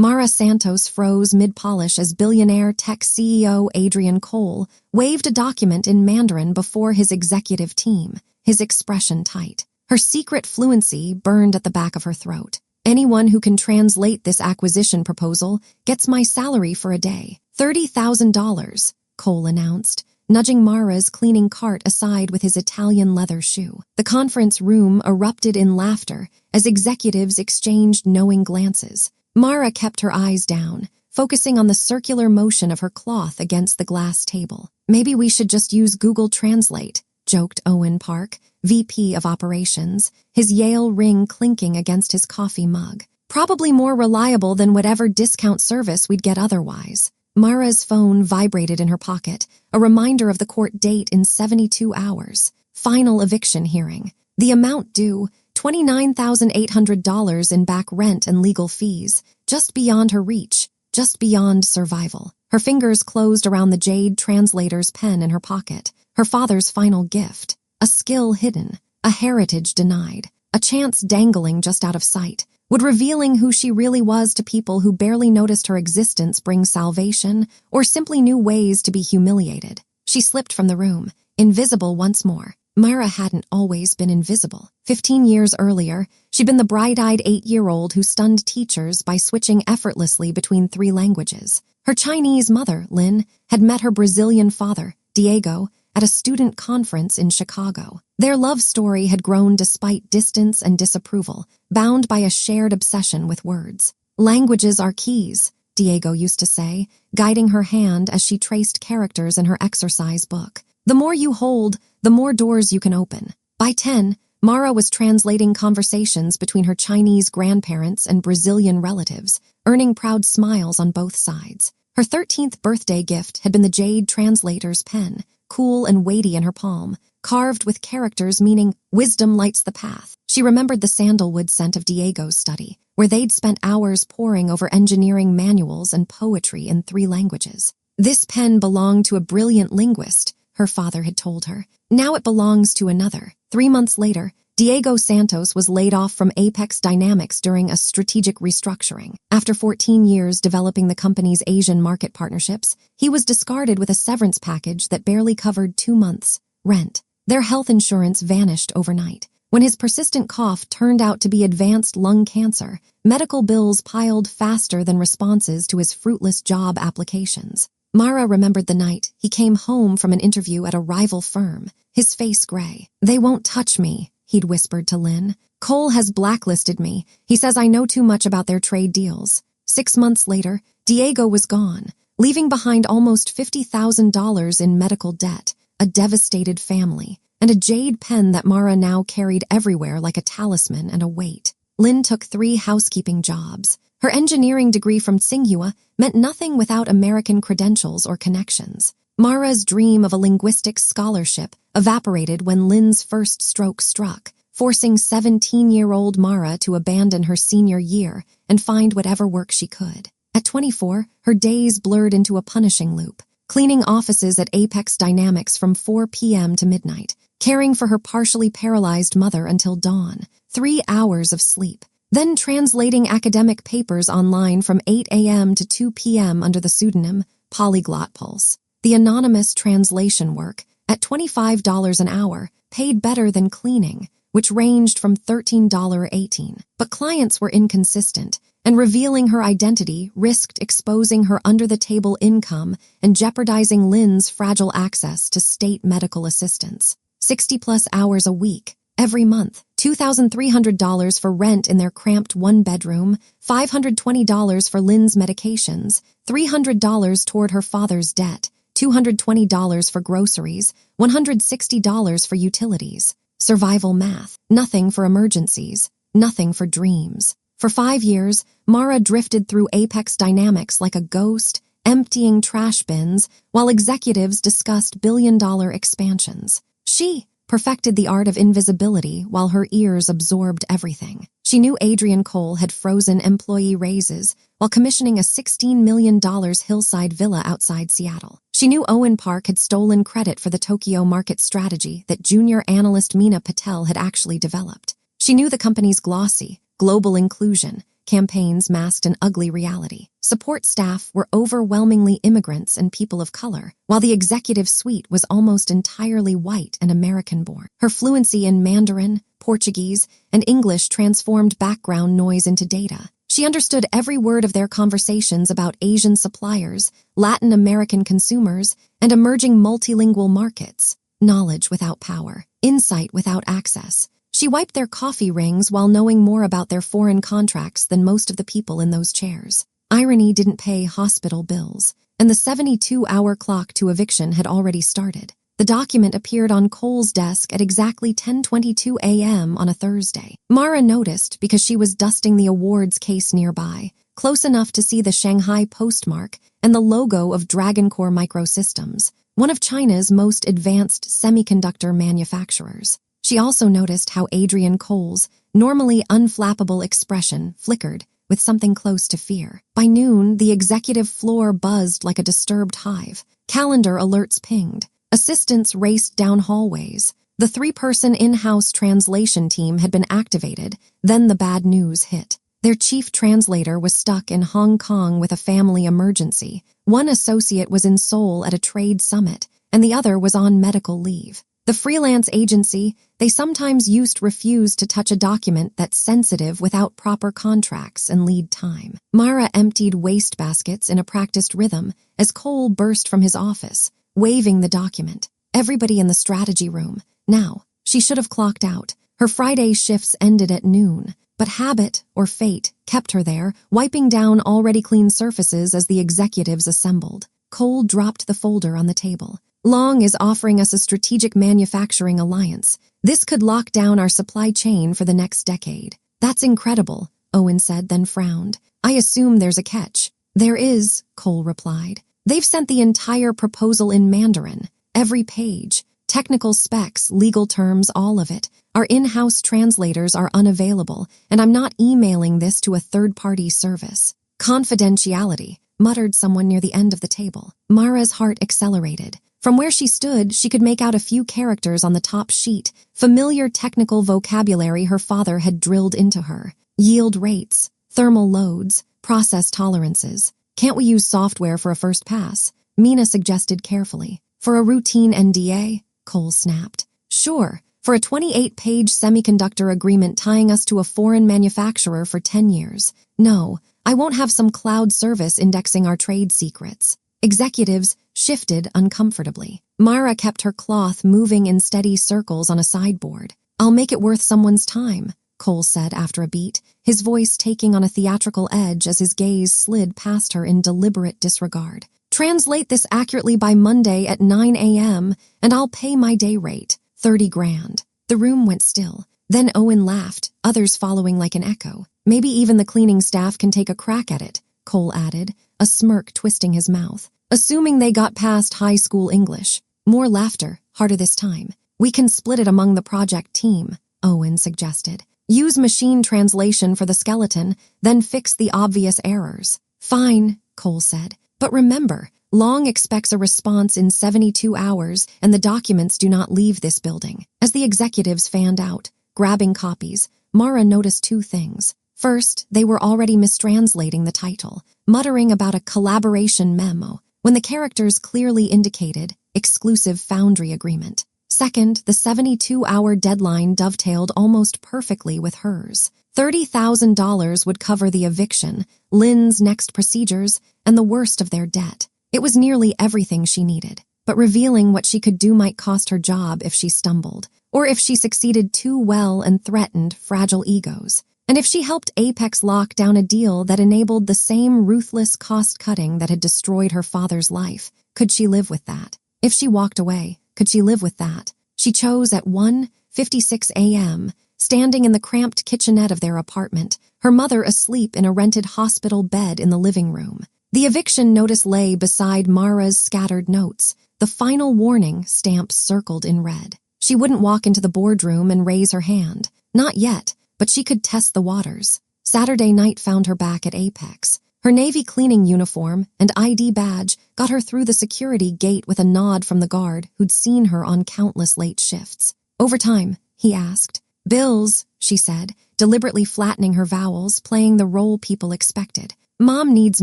Mara Santos froze mid-polish as billionaire tech CEO Adrian Cole waved a document in Mandarin before his executive team, his expression tight. Her secret fluency burned at the back of her throat. Anyone who can translate this acquisition proposal gets my salary for a day. $30,000, Cole announced, nudging Mara's cleaning cart aside with his Italian leather shoe. The conference room erupted in laughter as executives exchanged knowing glances. Mara kept her eyes down, focusing on the circular motion of her cloth against the glass table. Maybe we should just use Google Translate, joked Owen Park, VP of Operations, his Yale ring clinking against his coffee mug. Probably more reliable than whatever discount service we'd get otherwise. Mara's phone vibrated in her pocket, a reminder of the court date in 72 hours. Final eviction hearing. The amount due, $29,800 in back rent and legal fees, just beyond her reach, just beyond survival. Her fingers closed around the jade translator's pen in her pocket, her father's final gift. A skill hidden, a heritage denied, a chance dangling just out of sight. Would revealing who she really was to people who barely noticed her existence bring salvation, or simply new ways to be humiliated? She slipped from the room, invisible once more. Mara hadn't always been invisible. 15 years earlier, she'd been the bright-eyed 8-year-old who stunned teachers by switching effortlessly between 3 languages. Her Chinese mother, Lynn, had met her Brazilian father, Diego, at a student conference in Chicago. Their love story had grown despite distance and disapproval, bound by a shared obsession with words. Languages are keys, Diego used to say, guiding her hand as she traced characters in her exercise book. The more you hold, the more doors you can open. By 10, Mara was translating conversations between her Chinese grandparents and Brazilian relatives, earning proud smiles on both sides. Her 13th birthday gift had been the jade translator's pen, cool and weighty in her palm, carved with characters meaning wisdom lights the path. She remembered the sandalwood scent of Diego's study, where they'd spent hours poring over engineering manuals and poetry in 3 languages. This pen belonged to a brilliant linguist, her father had told her. Now it belongs to another. 3 months later, Diego Santos was laid off from Apex Dynamics during a strategic restructuring. After 14 years developing the company's Asian market partnerships, he was discarded with a severance package that barely covered 2 months' rent. Their health insurance vanished overnight. When his persistent cough turned out to be advanced lung cancer, medical bills piled faster than responses to his fruitless job applications. Mara remembered the night he came home from an interview at a rival firm, his face gray. "They won't touch me," he'd whispered to Lynn. "Cole has blacklisted me. He says I know too much about their trade deals." 6 months later, Diego was gone, leaving behind almost $50,000 in medical debt, a devastated family, and a jade pen that Mara now carried everywhere like a talisman and a weight. Lynn took 3 housekeeping jobs. Her engineering degree from Tsinghua meant nothing without American credentials or connections. Mara's dream of a linguistics scholarship evaporated when Lynn's first stroke struck, forcing 17-year-old Mara to abandon her senior year and find whatever work she could. At 24, her days blurred into a punishing loop, cleaning offices at Apex Dynamics from 4 p.m. to midnight, caring for her partially paralyzed mother until dawn, 3 hours of sleep, then translating academic papers online from 8 a.m. to 2 p.m. under the pseudonym Polyglot Pulse. The anonymous translation work, at $25 an hour, paid better than cleaning, which ranged from $13.18. But clients were inconsistent, and revealing her identity risked exposing her under-the-table income and jeopardizing Lynn's fragile access to state medical assistance. 60-plus hours a week, every month, $2,300 for rent in their cramped 1-bedroom, $520 for Lynn's medications, $300 toward her father's debt, $220 for groceries, $160 for utilities. Survival math. Nothing for emergencies. Nothing for dreams. For 5 years, Mara drifted through Apex Dynamics like a ghost, emptying trash bins while executives discussed billion-dollar expansions. She perfected the art of invisibility while her ears absorbed everything. She knew Adrian Cole had frozen employee raises while commissioning a $16 million hillside villa outside Seattle. She knew Owen Park had stolen credit for the Tokyo market strategy that junior analyst Meena Patel had actually developed. She knew the company's glossy, global inclusion campaigns masked an ugly reality. Support staff were overwhelmingly immigrants and people of color, while the executive suite was almost entirely white and American-born. Her fluency in Mandarin, Portuguese, and English transformed background noise into data. She understood every word of their conversations about Asian suppliers, Latin American consumers, and emerging multilingual markets. Knowledge without power, insight without access. She wiped their coffee rings while knowing more about their foreign contracts than most of the people in those chairs. Irony didn't pay hospital bills, and the 72-hour clock to eviction had already started. The document appeared on Cole's desk at exactly 10:22 a.m. on a Thursday. Mara noticed because she was dusting the awards case nearby, close enough to see the Shanghai postmark and the logo of DragonCore Microsystems, one of China's most advanced semiconductor manufacturers. She also noticed how Adrian Cole's normally unflappable expression flickered with something close to fear. By noon, the executive floor buzzed like a disturbed hive. Calendar alerts pinged. Assistants raced down hallways. The 3-person in-house translation team had been activated. Then the bad news hit. Their chief translator was stuck in Hong Kong with a family emergency. One associate was in Seoul at a trade summit, and the other was on medical leave. The freelance agency they sometimes used refused to touch a document that's sensitive without proper contracts and lead time. Mara emptied wastebaskets in a practiced rhythm as Cole burst from his office, waving the document. Everybody in the strategy room. Now, she should have clocked out. Her Friday shifts ended at noon, but habit, or fate, kept her there, wiping down already clean surfaces as the executives assembled. Cole dropped the folder on the table. Long is offering us a strategic manufacturing alliance. This could lock down our supply chain for the next decade. That's incredible, Owen said, then frowned. I assume there's a catch. There is, Cole replied. They've sent the entire proposal in Mandarin. Every page. Technical specs, legal terms, all of it. Our in-house translators are unavailable, and I'm not emailing this to a third-party service. Confidentiality, muttered someone near the end of the table. Mara's heart accelerated. From where she stood, she could make out a few characters on the top sheet, familiar technical vocabulary her father had drilled into her. Yield rates, thermal loads, process tolerances. Can't we use software for a first pass? Mina suggested carefully. For a routine NDA? Cole snapped. Sure, for a 28-page semiconductor agreement tying us to a foreign manufacturer for 10 years. No, I won't have some cloud service indexing our trade secrets. Executives shifted uncomfortably. Mara kept her cloth moving in steady circles on a sideboard. I'll make it worth someone's time, Cole said after a beat, his voice taking on a theatrical edge as his gaze slid past her in deliberate disregard. Translate this accurately by Monday at 9 a.m., and I'll pay my day rate, 30 grand. The room went still. Then Owen laughed, others following like an echo. Maybe even the cleaning staff can take a crack at it, Cole added, a smirk twisting his mouth. Assuming they got past high school English. More laughter, harder this time. We can split it among the project team, Owen suggested. Use machine translation for the skeleton, then fix the obvious errors. Fine, Cole said. But remember, Long expects a response in 72 hours, and the documents do not leave this building. As the executives fanned out, grabbing copies, Mara noticed 2 things. First, they were already mistranslating the title, muttering about a collaboration memo, when the characters clearly indicated exclusive foundry agreement. Second, the 72-hour deadline dovetailed almost perfectly with hers. $30,000 would cover the eviction, Lynn's next procedures, and the worst of their debt. It was nearly everything she needed, but revealing what she could do might cost her job if she stumbled, or if she succeeded too well and threatened fragile egos. And if she helped Apex lock down a deal that enabled the same ruthless cost-cutting that had destroyed her father's life, could she live with that? If she walked away, could she live with that? She chose at 1:56 a.m., standing in the cramped kitchenette of their apartment, her mother asleep in a rented hospital bed in the living room. The eviction notice lay beside Mara's scattered notes, the final warning stamp circled in red. She wouldn't walk into the boardroom and raise her hand. Not yet. But she could test the waters. Saturday night found her back at Apex. Her Navy cleaning uniform and ID badge got her through the security gate with a nod from the guard who'd seen her on countless late shifts. Overtime, he asked. Bills, she said, deliberately flattening her vowels, playing the role people expected. Mom needs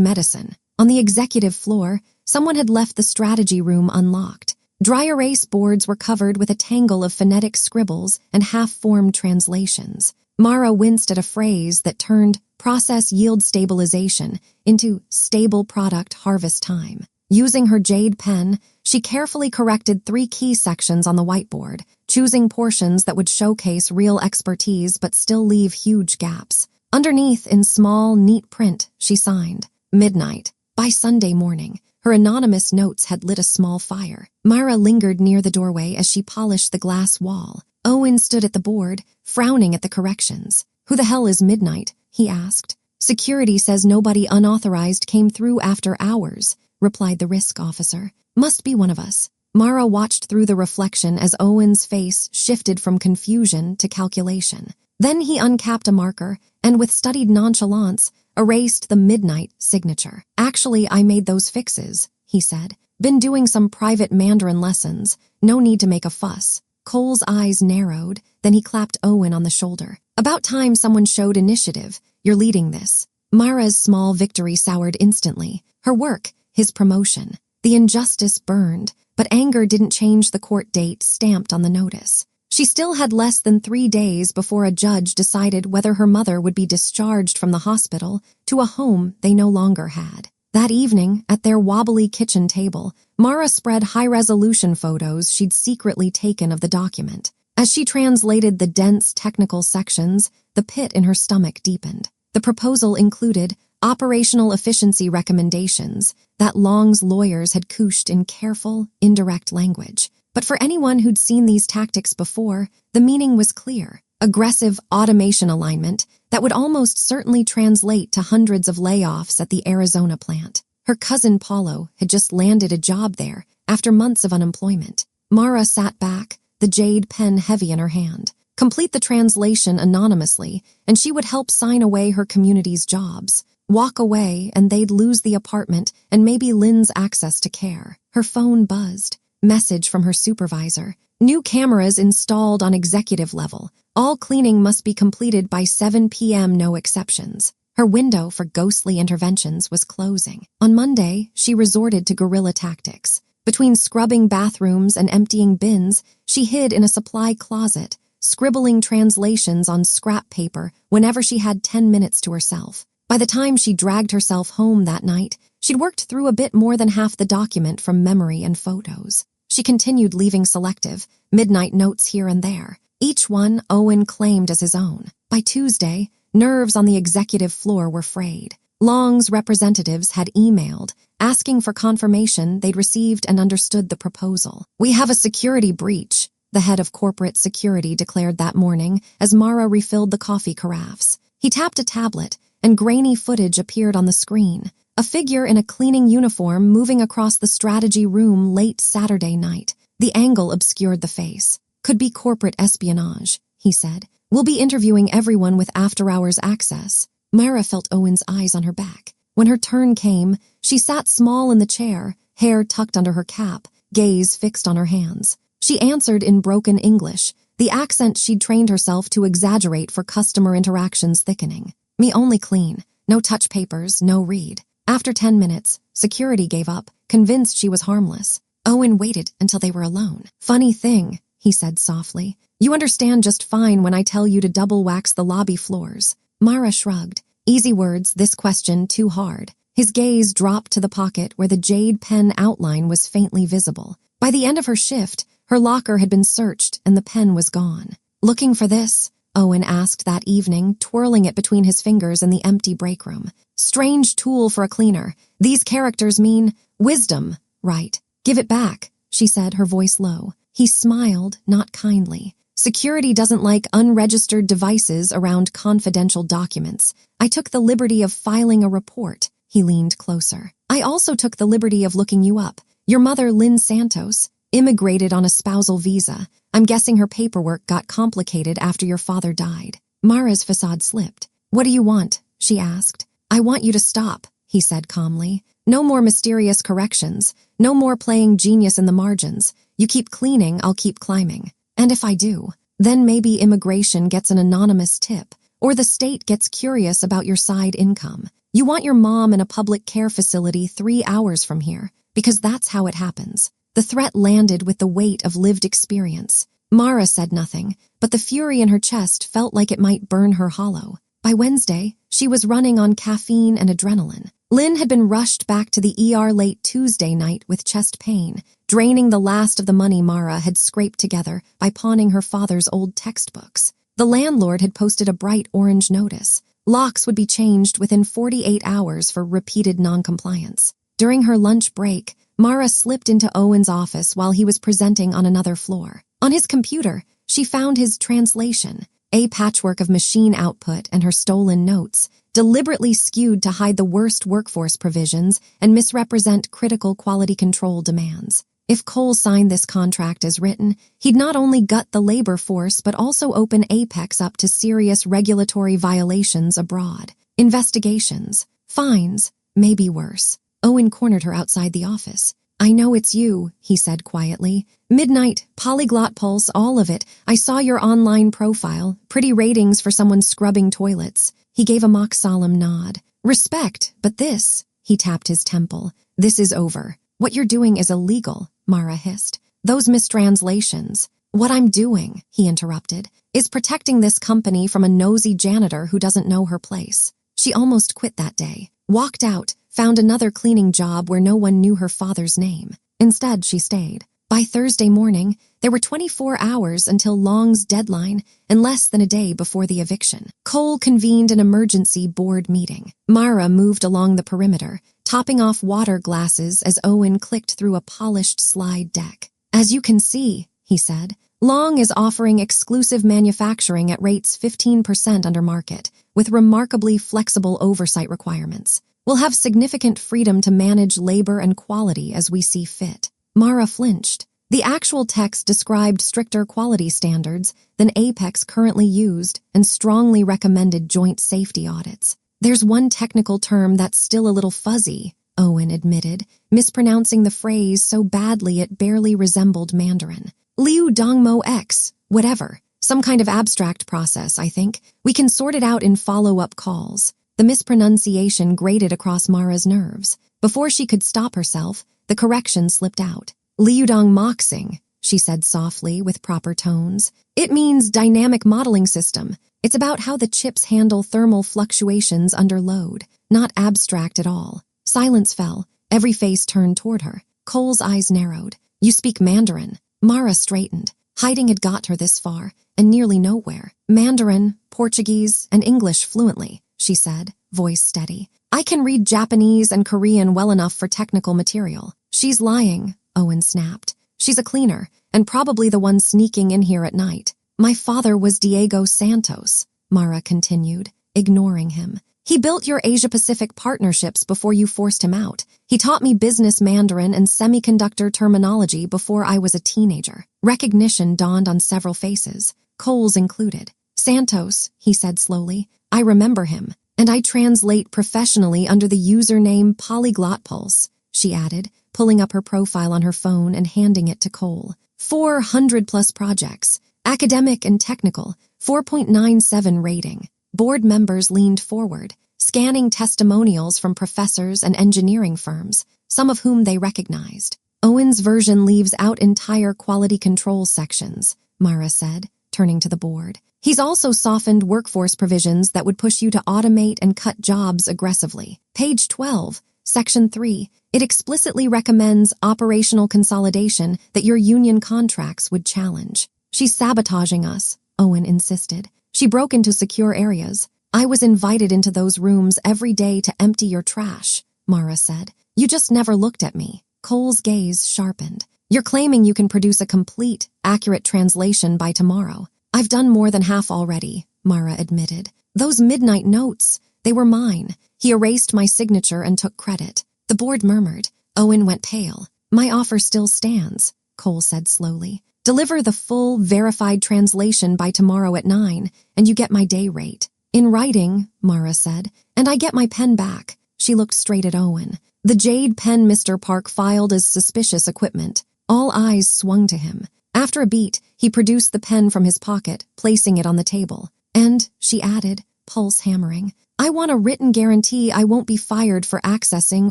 medicine. On the executive floor, someone had left the strategy room unlocked. Dry erase boards were covered with a tangle of phonetic scribbles and half-formed translations. Mara winced at a phrase that turned process yield stabilization into stable product harvest time. Using her jade pen, she carefully corrected 3 key sections on the whiteboard, choosing portions that would showcase real expertise but still leave huge gaps. Underneath, in small, neat print, she signed, "Midnight." By Sunday morning, her anonymous notes had lit a small fire. Mara lingered near the doorway as she polished the glass wall. Owen stood at the board, frowning at the corrections. "Who the hell is Midnight?" he asked. "Security says nobody unauthorized came through after hours," replied the risk officer. "Must be one of us." Mara watched through the reflection as Owen's face shifted from confusion to calculation. Then he uncapped a marker and, with studied nonchalance, erased the Midnight signature. "Actually, I made those fixes," he said. "Been doing some private Mandarin lessons. No need to make a fuss." Cole's eyes narrowed, then he clapped Owen on the shoulder. "About time someone showed initiative. You're leading this." Mara's small victory soured instantly. Her work, his promotion. The injustice burned, but anger didn't change the court date stamped on the notice. She still had less than 3 days before a judge decided whether her mother would be discharged from the hospital to a home they no longer had. That evening, at their wobbly kitchen table, Mara spread high-resolution photos she'd secretly taken of the document. As she translated the dense technical sections, the pit in her stomach deepened. The proposal included operational efficiency recommendations that Long's lawyers had couched in careful, indirect language. But for anyone who'd seen these tactics before, the meaning was clear. Aggressive automation alignment that would almost certainly translate to hundreds of layoffs at the Arizona plant. Her cousin Paulo had just landed a job there after months of unemployment. Mara sat back, the jade pen heavy in her hand. Complete the translation anonymously, and she would help sign away her community's jobs. Walk away, and they'd lose the apartment and maybe Lynn's access to care. Her phone buzzed. Message from her supervisor. "New cameras installed on executive level. All cleaning must be completed by 7 p.m., no exceptions." Her window for ghostly interventions was closing. On Monday, she resorted to guerrilla tactics. Between scrubbing bathrooms and emptying bins, she hid in a supply closet, scribbling translations on scrap paper whenever she had 10 minutes to herself. By the time she dragged herself home that night, she'd worked through a bit more than half the document from memory and photos. She continued leaving selective, midnight notes here and there. Each one Owen claimed as his own. By Tuesday, nerves on the executive floor were frayed. Long's representatives had emailed, asking for confirmation they'd received and understood the proposal. "We have a security breach," the head of corporate security declared that morning as Mara refilled the coffee carafes. He tapped a tablet, and grainy footage appeared on the screen. A figure in a cleaning uniform moving across the strategy room late Saturday night. The angle obscured the face. "Could be corporate espionage," he said. "We'll be interviewing everyone with after-hours access." Mara felt Owen's eyes on her back. When her turn came, she sat small in the chair, hair tucked under her cap, gaze fixed on her hands. She answered in broken English, the accent she'd trained herself to exaggerate for customer interactions thickening. "Me only clean. No touch papers, no read." After 10 minutes, security gave up, convinced she was harmless. Owen waited until they were alone. "Funny thing," he said softly. "You understand just fine when I tell you to double wax the lobby floors." Mara shrugged. Easy words, this question too hard. His gaze dropped to the pocket where the jade pen outline was faintly visible. By the end of her shift, her locker had been searched and the pen was gone. "Looking for this?" Owen asked that evening, twirling it between his fingers in the empty break room. "Strange tool for a cleaner. These characters mean wisdom, right? Give it back," she said, her voice low. He smiled, not kindly. "Security doesn't like unregistered devices around confidential documents. I took the liberty of filing a report." He leaned closer. "I also took the liberty of looking you up. Your mother, Lynn Santos, immigrated on a spousal visa. I'm guessing her paperwork got complicated after your father died." Mara's facade slipped. "What do you want?" she asked. "I want you to stop," he said calmly. "No more mysterious corrections. No more playing genius in the margins. You keep cleaning, I'll keep climbing. And if I do..." Then maybe immigration gets an anonymous tip, or the state gets curious about your side income. You want your mom in a public care facility 3 hours from here, because that's how it happens. The threat landed with the weight of lived experience. Mara said nothing, but the fury in her chest felt like it might burn her hollow. By Wednesday, she was running on caffeine and adrenaline. Lynn had been rushed back to the ER late Tuesday night with chest pain, draining the last of the money Mara had scraped together by pawning her father's old textbooks. The landlord had posted a bright orange notice. Locks would be changed within 48 hours for repeated noncompliance. During her lunch break, Mara slipped into Owen's office while he was presenting on another floor. On his computer, she found his translation, a patchwork of machine output and her stolen notes, deliberately skewed to hide the worst workforce provisions and misrepresent critical quality control demands. If Cole signed this contract as written, he'd not only gut the labor force but also open Apex up to serious regulatory violations abroad. Investigations, fines, maybe worse. Owen cornered her outside the office. "I know it's you," he said quietly. "Midnight, polyglot pulse, all of it. I saw your online profile. Pretty ratings for someone scrubbing toilets." He gave a mock solemn nod. "Respect, but this," he tapped his temple, "this is over. What you're doing is illegal," Mara hissed. "Those mistranslations." "What I'm doing," he interrupted, "is protecting this company from a nosy janitor who doesn't know her place." She almost quit that day, walked out, found another cleaning job where no one knew her father's name. Instead, she stayed. By Thursday morning, there were 24 hours until Long's deadline and less than a day before the eviction. Cole convened an emergency board meeting. Mara moved along the perimeter, topping off water glasses as Owen clicked through a polished slide deck. "As you can see," he said, "Long is offering exclusive manufacturing at rates 15% under market, with remarkably flexible oversight requirements. We'll have significant freedom to manage labor and quality as we see fit." Mara flinched. The actual text described stricter quality standards than Apex currently used and strongly recommended joint safety audits. "There's one technical term that's still a little fuzzy," Owen admitted, mispronouncing the phrase so badly it barely resembled Mandarin. "Liu Dongmo X, whatever. Some kind of abstract process, I think. We can sort it out in follow-up calls." The mispronunciation grated across Mara's nerves. Before she could stop herself, the correction slipped out. "Liudong Moxing," she said softly with proper tones. "It means dynamic modeling system. It's about how the chips handle thermal fluctuations under load, not abstract at all." Silence fell. Every face turned toward her. Cole's eyes narrowed. "You speak Mandarin." Mara straightened. Hiding had got her this far, and nearly nowhere. "Mandarin, Portuguese, and English fluently," she said, voice steady. "I can read Japanese and Korean well enough for technical material." "She's lying," Owen snapped. "She's a cleaner, and probably the one sneaking in here at night." "My father was Diego Santos," Mara continued, ignoring him. "He built your Asia-Pacific partnerships before you forced him out. He taught me business Mandarin and semiconductor terminology before I was a teenager." Recognition dawned on several faces, Cole's included. "Santos," he said slowly. "I remember him, and I translate professionally under the username Polyglot Pulse," she added, pulling up her profile on her phone and handing it to Cole. 400+ projects, academic and technical, 4.97 rating. Board members leaned forward, scanning testimonials from professors and engineering firms, some of whom they recognized. "Owen's version leaves out entire quality control sections," Mara said, turning to the board. "He's also softened workforce provisions that would push you to automate and cut jobs aggressively. Page 12, Section 3, it explicitly recommends operational consolidation that your union contracts would challenge." "She's sabotaging us," Owen insisted. "She broke into secure areas. I was invited into those rooms every day to empty your trash," Mara said. "You just never looked at me." Cole's gaze sharpened. "You're claiming you can produce a complete, accurate translation by tomorrow. I've done more than half already," Mara admitted. "Those midnight notes, they were mine." He erased my signature and took credit. The board murmured. Owen went pale. "My offer still stands," Cole said slowly. "Deliver the full, verified translation by tomorrow at 9, and you get my day rate." "In writing," Mara said, "and I get my pen back." She looked straight at Owen. "The jade pen Mr. Park filed as suspicious equipment." All eyes swung to him. After a beat, he produced the pen from his pocket, placing it on the table. And, she added, pulse hammering, I want a written guarantee I won't be fired for accessing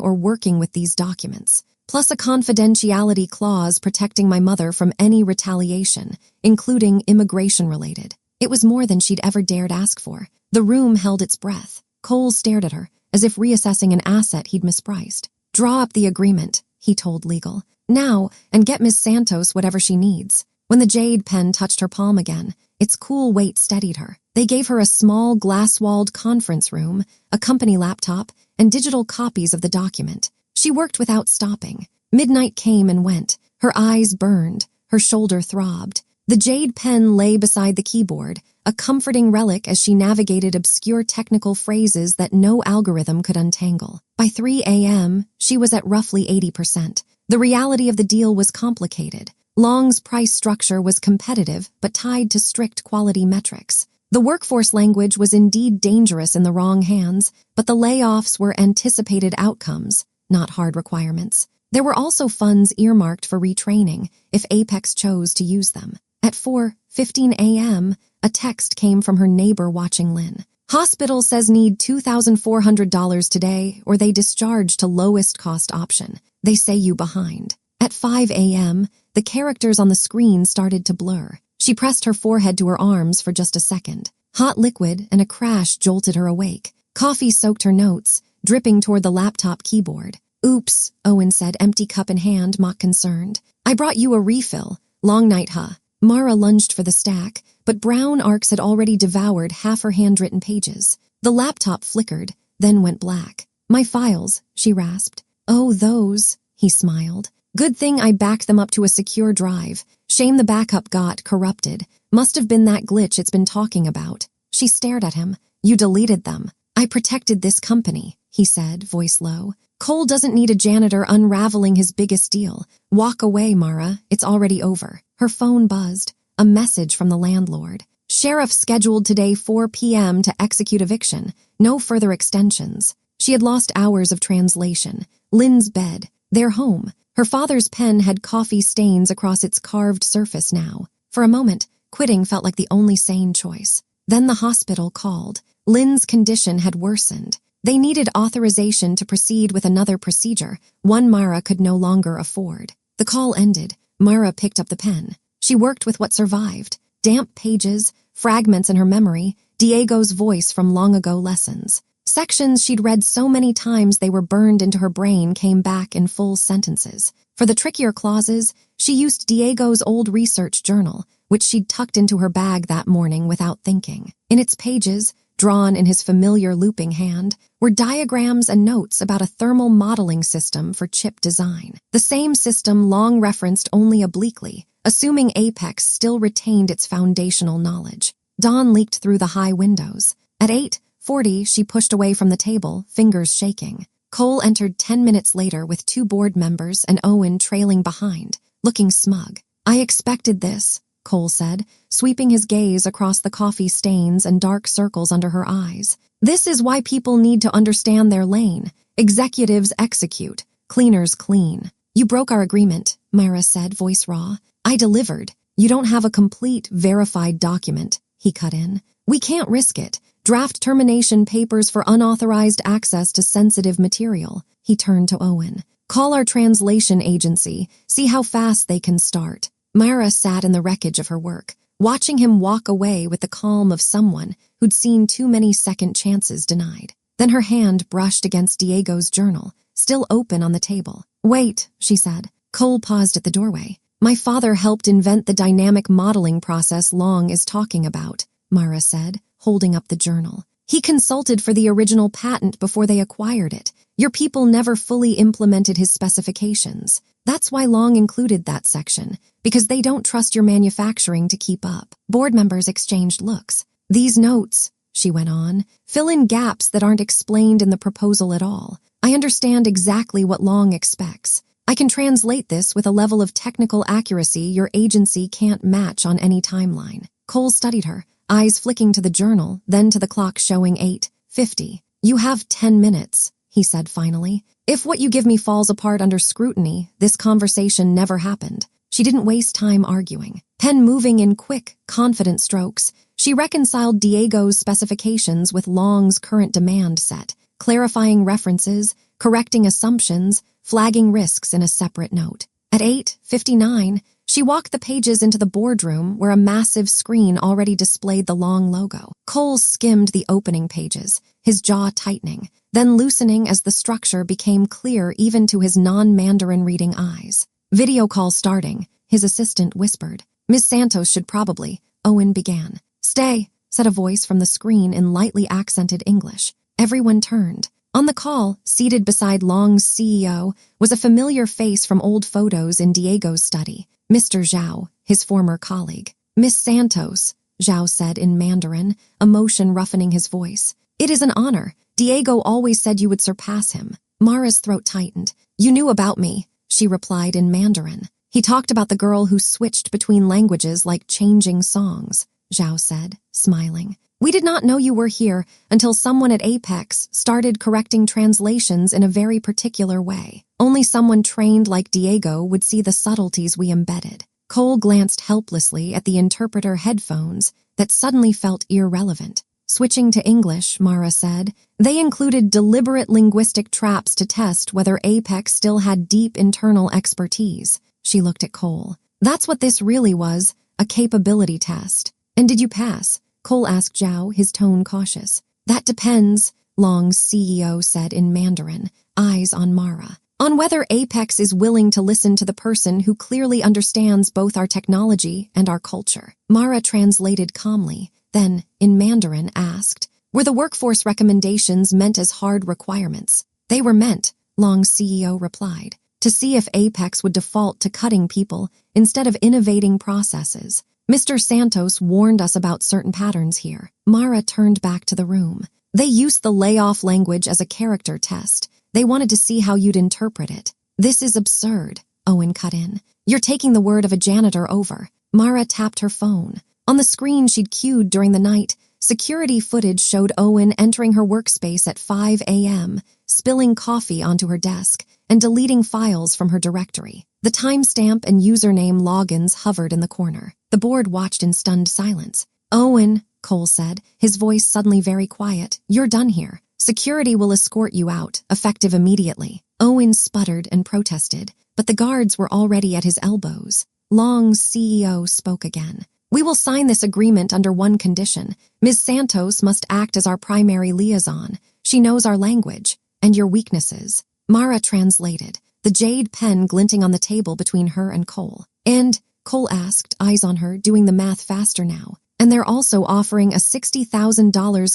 or working with these documents, plus a confidentiality clause protecting my mother from any retaliation, including immigration-related. It was more than she'd ever dared ask for. The room held its breath. Cole stared at her, as if reassessing an asset he'd mispriced. Draw up the agreement, he told legal. Now, and get Miss Santos whatever she needs. When the jade pen touched her palm again, its cool weight steadied her. They gave her a small glass-walled conference room, a company laptop, and digital copies of the document. She worked without stopping. Midnight came and went. Her eyes burned. Her shoulder throbbed. The jade pen lay beside the keyboard, a comforting relic as she navigated obscure technical phrases that no algorithm could untangle. By 3 a.m., she was at roughly 80%. The reality of the deal was complicated. Long's price structure was competitive but tied to strict quality metrics. The workforce language was indeed dangerous in the wrong hands, but the layoffs were anticipated outcomes, not hard requirements. There were also funds earmarked for retraining if Apex chose to use them. At 4:15 a.m., a text came from her neighbor watching Lynn. Hospital says need $2,400 today or they discharge to lowest cost option. They say you behind. At 5 a.m., the characters on the screen started to blur. She pressed her forehead to her arms for just a second. Hot liquid and a crash jolted her awake. Coffee soaked her notes, dripping toward the laptop keyboard. Oops, Owen said, empty cup in hand, mock concerned. I brought you a refill. Long night, huh? Mara lunged for the stack, but brown arcs had already devoured half her handwritten pages. The laptop flickered, then went black. My files, she rasped. Oh, those, he smiled. Good thing I backed them up to a secure drive. Shame the backup got corrupted. Must have been that glitch it's been talking about. She stared at him. You deleted them. I protected this company, he said, voice low. Cole doesn't need a janitor unraveling his biggest deal. Walk away, Mara. It's already over. Her phone buzzed. A message from the landlord. Sheriff scheduled today 4 p.m. to execute eviction. No further extensions. She had lost hours of translation. Lynn's bed. Their home. Her father's pen had coffee stains across its carved surface now. For a moment, quitting felt like the only sane choice. Then the hospital called. Lynn's condition had worsened. They needed authorization to proceed with another procedure, one Mara could no longer afford. The call ended. Mara picked up the pen. She worked with what survived. Damp pages, fragments in her memory, Diego's voice from long-ago lessons. Sections she'd read so many times they were burned into her brain came back in full sentences. For the trickier clauses, she used Diego's old research journal, which she'd tucked into her bag that morning without thinking. In its pages, drawn in his familiar looping hand, were diagrams and notes about a thermal modeling system for chip design. The same system Long referenced only obliquely, assuming Apex still retained its foundational knowledge. Dawn leaked through the high windows. At 8:40, she pushed away from the table, fingers shaking. Cole entered 10 minutes later with 2 board members and Owen trailing behind, looking smug. I expected this, Cole said, sweeping his gaze across the coffee stains and dark circles under her eyes. This is why people need to understand their lane. Executives execute, cleaners clean. You broke our agreement, Myra said, voice raw. I delivered. You don't have a complete, verified document, he cut in. We can't risk it. Draft termination papers for unauthorized access to sensitive material. He turned to Owen. Call our translation agency. See how fast they can start. Myra sat in the wreckage of her work, watching him walk away with the calm of someone who'd seen too many second chances denied. Then her hand brushed against Diego's journal, still open on the table. Wait, she said. Cole paused at the doorway. My father helped invent the dynamic modeling process Long is talking about, Myra said, holding up the journal. He consulted for the original patent before they acquired it. Your people never fully implemented his specifications. That's why Long included that section, because they don't trust your manufacturing to keep up. Board members exchanged looks. These notes, she went on, fill in gaps that aren't explained in the proposal at all. I understand exactly what Long expects. I can translate this with a level of technical accuracy your agency can't match on any timeline. Cole studied her, eyes flicking to the journal, then to the clock showing 8:50. You have 10 minutes, he said finally. If what you give me falls apart under scrutiny, this conversation never happened. She didn't waste time arguing. Pen moving in quick, confident strokes, she reconciled Diego's specifications with Long's current demand set, clarifying references, correcting assumptions, flagging risks in a separate note. At 8:59, she walked the pages into the boardroom where a massive screen already displayed the Long logo. Cole skimmed the opening pages, his jaw tightening, then loosening as the structure became clear even to his non-Mandarin reading eyes. Video call starting, his assistant whispered. Ms. Santos should probably, Owen began. Stay, said a voice from the screen in lightly accented English. Everyone turned. On the call, seated beside Long's CEO, was a familiar face from old photos in Diego's study, Mr. Zhao, his former colleague. Miss Santos, Zhao said in Mandarin, emotion roughening his voice. It is an honor. Diego always said you would surpass him. Mara's throat tightened. You knew about me, she replied in Mandarin. He talked about the girl who switched between languages like changing songs, Zhao said, smiling. We did not know you were here until someone at Apex started correcting translations in a very particular way. Only someone trained like Diego would see the subtleties we embedded. Cole glanced helplessly at the interpreter headphones that suddenly felt irrelevant. Switching to English, Mara said, they included deliberate linguistic traps to test whether Apex still had deep internal expertise. She looked at Cole. That's what this really was, a capability test. And did you pass? Cole asked Zhao, his tone cautious. That depends, Long's CEO said in Mandarin, eyes on Mara. On whether Apex is willing to listen to the person who clearly understands both our technology and our culture. Mara translated calmly, then, in Mandarin, asked, were the workforce recommendations meant as hard requirements? They were meant, Long's CEO replied, to see if Apex would default to cutting people instead of innovating processes. Mr. Santos warned us about certain patterns here. Mara turned back to the room. They used the layoff language as a character test. They wanted to see how you'd interpret it. This is absurd, Owen cut in. You're taking the word of a janitor over. Mara tapped her phone. On the screen she'd cued during the night, security footage showed Owen entering her workspace at 5 a.m., spilling coffee onto her desk, and deleting files from her directory. The timestamp and username logins hovered in the corner. The board watched in stunned silence. Owen, Cole said, his voice suddenly very quiet, you're done here. Security will escort you out, effective immediately. Owen sputtered and protested, but the guards were already at his elbows. Long's CEO spoke again. We will sign this agreement under one condition. Ms. Santos must act as our primary liaison. She knows our language and your weaknesses. Mara translated, the jade pen glinting on the table between her and Cole. And, Cole asked, eyes on her, doing the math faster now. And they're also offering a $60,000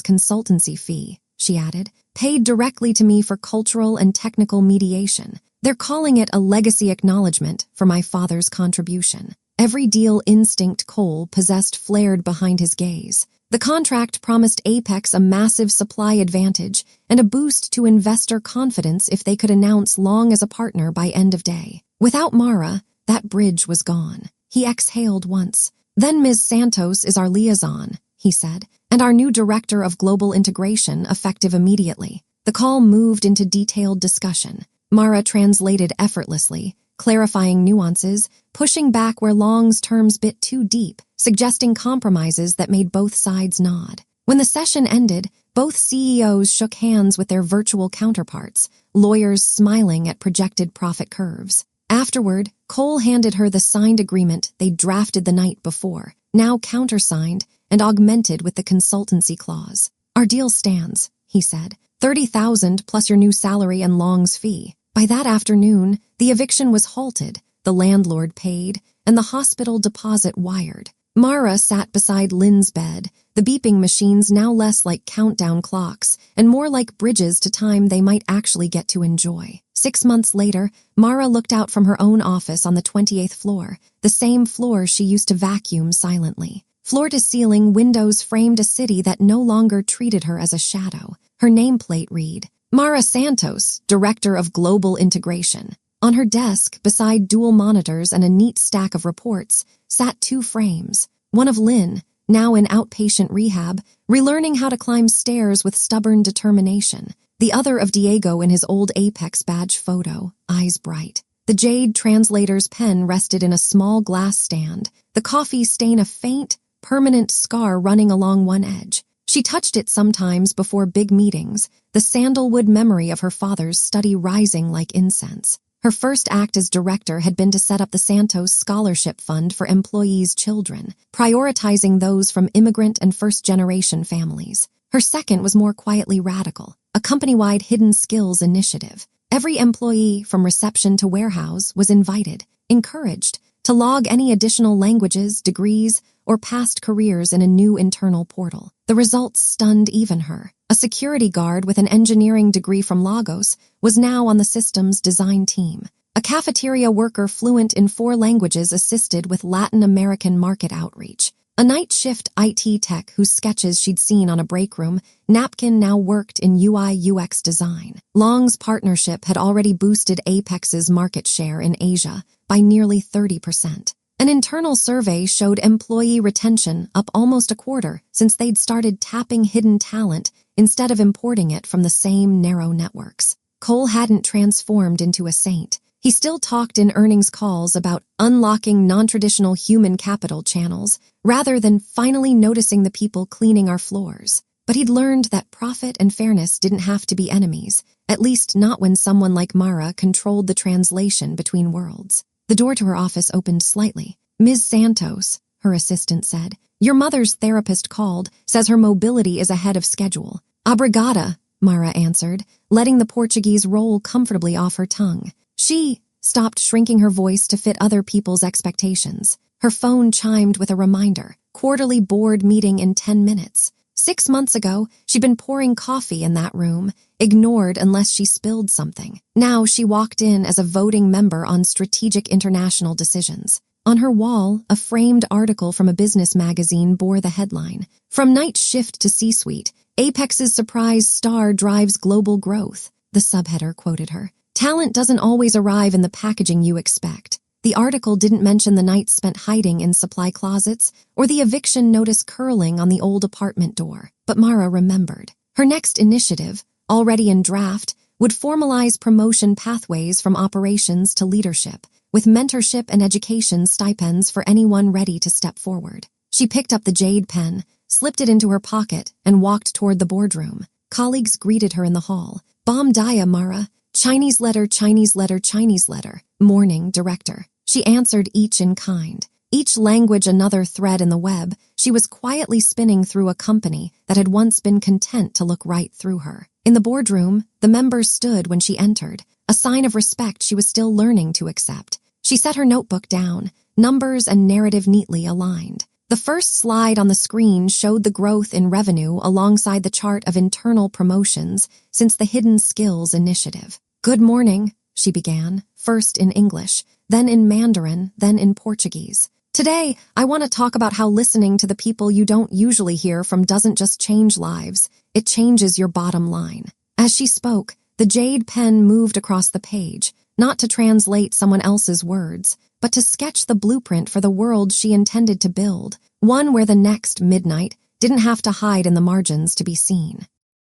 consultancy fee, she added, paid directly to me for cultural and technical mediation. They're calling it a legacy acknowledgement for my father's contribution. Every deal instinct Cole possessed flared behind his gaze. The contract promised Apex a massive supply advantage and a boost to investor confidence if they could announce Long as a partner by end of day. Without Mara, that bridge was gone. He exhaled once. Then Ms. Santos is our liaison, he said, and our new director of global integration effective immediately. The call moved into detailed discussion. Mara translated effortlessly, clarifying nuances, pushing back where Long's terms bit too deep, suggesting compromises that made both sides nod. When the session ended, both CEOs shook hands with their virtual counterparts, lawyers smiling at projected profit curves. Afterward, Cole handed her the signed agreement they'd drafted the night before, now countersigned and augmented with the consultancy clause. Our deal stands, he said, $30,000 plus your new salary and Long's fee. By that afternoon, the eviction was halted, the landlord paid, and the hospital deposit wired. Mara sat beside Lynn's bed, the beeping machines now less like countdown clocks and more like bridges to time they might actually get to enjoy. 6 months later, Mara looked out from her own office on the 28th floor, the same floor she used to vacuum silently. Floor-to-ceiling windows framed a city that no longer treated her as a shadow. Her nameplate read, Mara Santos, Director of Global Integration. On her desk, beside dual monitors and a neat stack of reports, sat 2 frames. One of Lynn, now in outpatient rehab, relearning how to climb stairs with stubborn determination. The other of Diego in his old Apex badge photo, eyes bright. The jade translator's pen rested in a small glass stand, the coffee stain a faint, permanent scar running along one edge. She touched it sometimes before big meetings, the sandalwood memory of her father's study rising like incense. Her first act as director had been to set up the Santos Scholarship Fund for employees' children, prioritizing those from immigrant and first-generation families. Her second was more quietly radical, a company-wide hidden skills initiative. Every employee, from reception to warehouse, was invited, encouraged, to log any additional languages, degrees, or past careers in a new internal portal. The results stunned even her. A security guard with an engineering degree from Lagos was now on the system's design team. A cafeteria worker fluent in 4 languages assisted with Latin American market outreach. A night shift IT tech whose sketches she'd seen on a break room napkin now worked in UI/UX design. Long's partnership had already boosted Apex's market share in Asia by nearly 30%. An internal survey showed employee retention up almost a quarter since they'd started tapping hidden talent instead of importing it from the same narrow networks. Cole hadn't transformed into a saint. He still talked in earnings calls about unlocking non-traditional human capital channels rather than finally noticing the people cleaning our floors. But he'd learned that profit and fairness didn't have to be enemies, at least not when someone like Mara controlled the translation between worlds. The door to her office opened slightly. "Ms. Santos," her assistant said, "your mother's therapist called, says her mobility is ahead of schedule." "Obrigada," Mara answered, letting the Portuguese roll comfortably off her tongue. She stopped shrinking her voice to fit other people's expectations. Her phone chimed with a reminder, quarterly board meeting in 10 minutes. 6 months ago, she'd been pouring coffee in that room, ignored unless she spilled something. Now she walked in as a voting member on strategic international decisions. On her wall, a framed article from a business magazine bore the headline, "From Night Shift to C-Suite, Apex's surprise star drives global growth." The subheader quoted her. "Talent doesn't always arrive in the packaging you expect." The article didn't mention the nights spent hiding in supply closets or the eviction notice curling on the old apartment door. But Mara remembered. Her next initiative, already in draft, would formalize promotion pathways from operations to leadership, with mentorship and education stipends for anyone ready to step forward. She picked up the jade pen, slipped it into her pocket, and walked toward the boardroom. Colleagues greeted her in the hall. "Bom dia, Mara. Chinese letter, Chinese letter, Chinese letter. Morning, director." She answered each in kind. Each language another thread in the web, she was quietly spinning through a company that had once been content to look right through her. In the boardroom, the members stood when she entered, a sign of respect she was still learning to accept. She set her notebook down, numbers and narrative neatly aligned. The first slide on the screen showed the growth in revenue alongside the chart of internal promotions since the Hidden Skills Initiative. "Good morning," she began, first in English, then in Mandarin, then in Portuguese. "Today, I want to talk about how listening to the people you don't usually hear from doesn't just change lives, it changes your bottom line." As she spoke, the jade pen moved across the page, not to translate someone else's words, but to sketch the blueprint for the world she intended to build, one where the next midnight didn't have to hide in the margins to be seen.